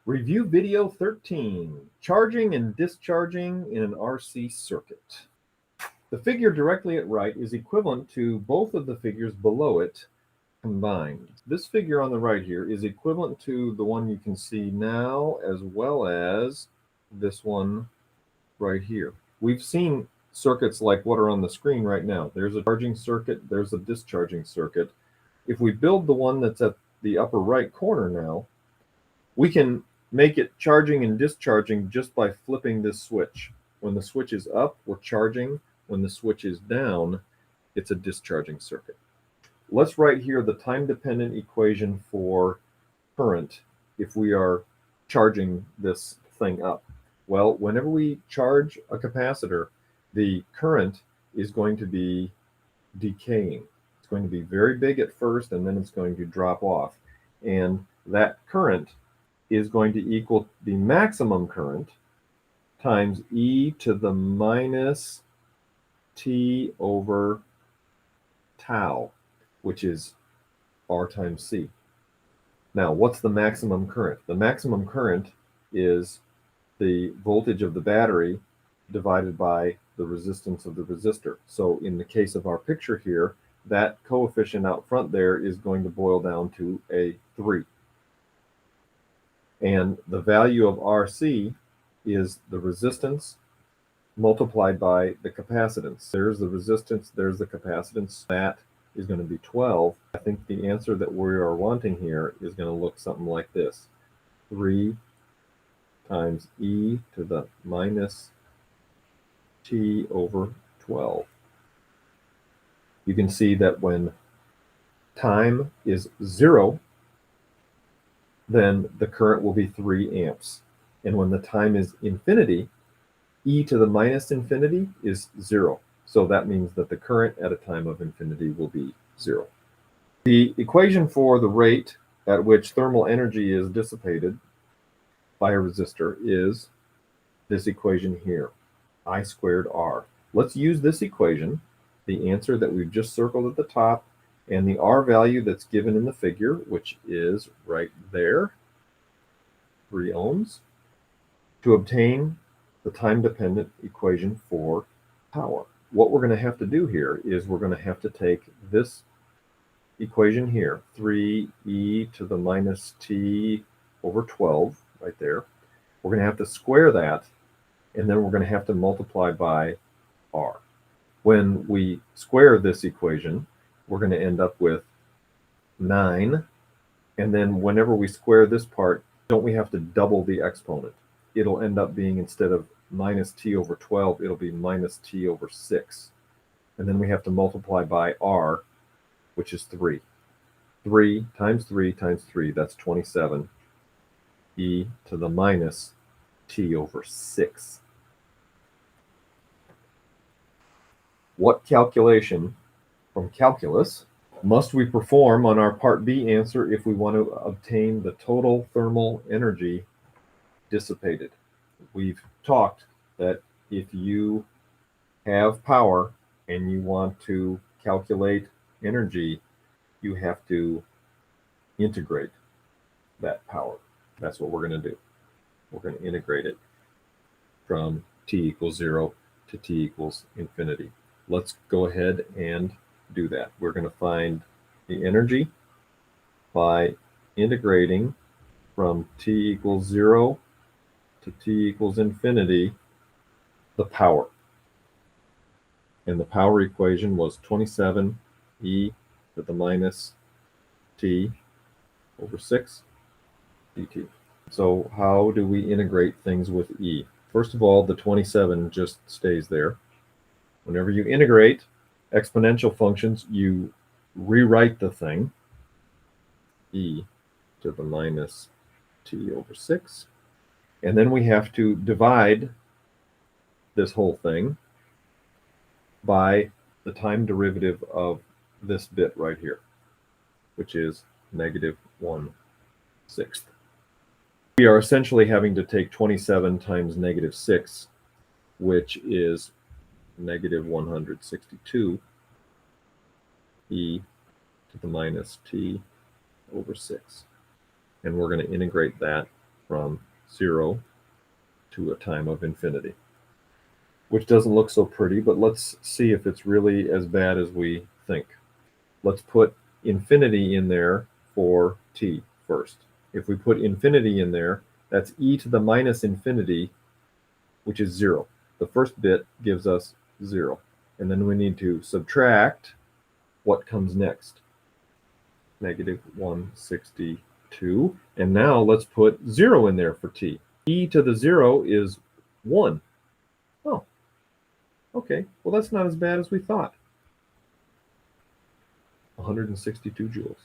Review video 13, charging and discharging in an RC circuit. The figure directly at right is equivalent to both of the figures below it combined. This figure on the right here is equivalent to the one you can see now, as well as this one right here. We've seen circuits like what are on the screen right now. There's a charging circuit, there's a discharging circuit. If we build the one that's at the upper right corner now, we can make it charging and discharging just by flipping this switch. When the switch is up, we're charging. When the switch is down, it's a discharging circuit. Let's write here the time-dependent equation for current if we are charging this thing up. Well, whenever we charge a capacitor, the current is going to be decaying. It's going to be very big at first, and then it's going to drop off. And that current is going to equal the maximum current times e to the minus t over tau, which is R times C. Now, what's the maximum current? The maximum current is the voltage of the battery divided by the resistance of the resistor. So in the case of our picture here, that coefficient out front there is going to boil down to a 3. And the value of RC is the resistance multiplied by the capacitance. There's the resistance, there's the capacitance. That is going to be 12. I think the answer that we are wanting here is going to look something like this. 3 times e to the minus t over 12. You can see that when time is 0, then the current will be 3 amps. And when the time is infinity, e to the minus infinity is 0. So that means that the current at a time of infinity will be 0. The equation for the rate at which thermal energy is dissipated by a resistor is this equation here, I squared R. Let's use this equation, the answer that we've just circled at the top, and the R value that's given in the figure, which is right there, 3 ohms, to obtain the time-dependent equation for power. What we're going to have to do here is we're going to have to take this equation here, 3e to the minus t over 12, right there. We're going to have to square that, and then we're going to have to multiply by R. When we square this equation, we're going to end up with 9, and then whenever we square this part, don't we have to double the exponent? It'll end up being, instead of minus t over 12, it'll be minus t over 6. And then we have to multiply by R, which is 3. 3 times 3 times 3, that's 27. E to the minus t over 6. What calculation from calculus must we perform on our Part B answer if we want to obtain the total thermal energy dissipated? We've talked that if you have power and you want to calculate energy, you have to integrate that power. That's what we're going to do. We're going to integrate it from t equals 0 to t equals infinity. Let's go ahead and do that. We're going to find the energy by integrating from t equals 0 to t equals infinity the power. And the power equation was 27 e to the minus t over 6 dt. So how do we integrate things with e? First of all, the 27 just stays there. Whenever you integrate exponential functions, you rewrite the thing, e to the minus t over 6. And then we have to divide this whole thing by the time derivative of this bit right here, which is negative 1/6. We are essentially having to take 27 times negative 6, which is negative 162 e to the minus t over 6. And we're going to integrate that from 0 to a time of infinity, which doesn't look so pretty, but let's see if it's really as bad as we think. Let's put infinity in there for t first. If we put infinity in there, that's e to the minus infinity, which is 0. The first bit gives us 0. And then we need to subtract what comes next. Negative 162. And now let's put 0 in there for t. E to the 0 is 1. Oh, okay. Well, that's not as bad as we thought. 162 joules.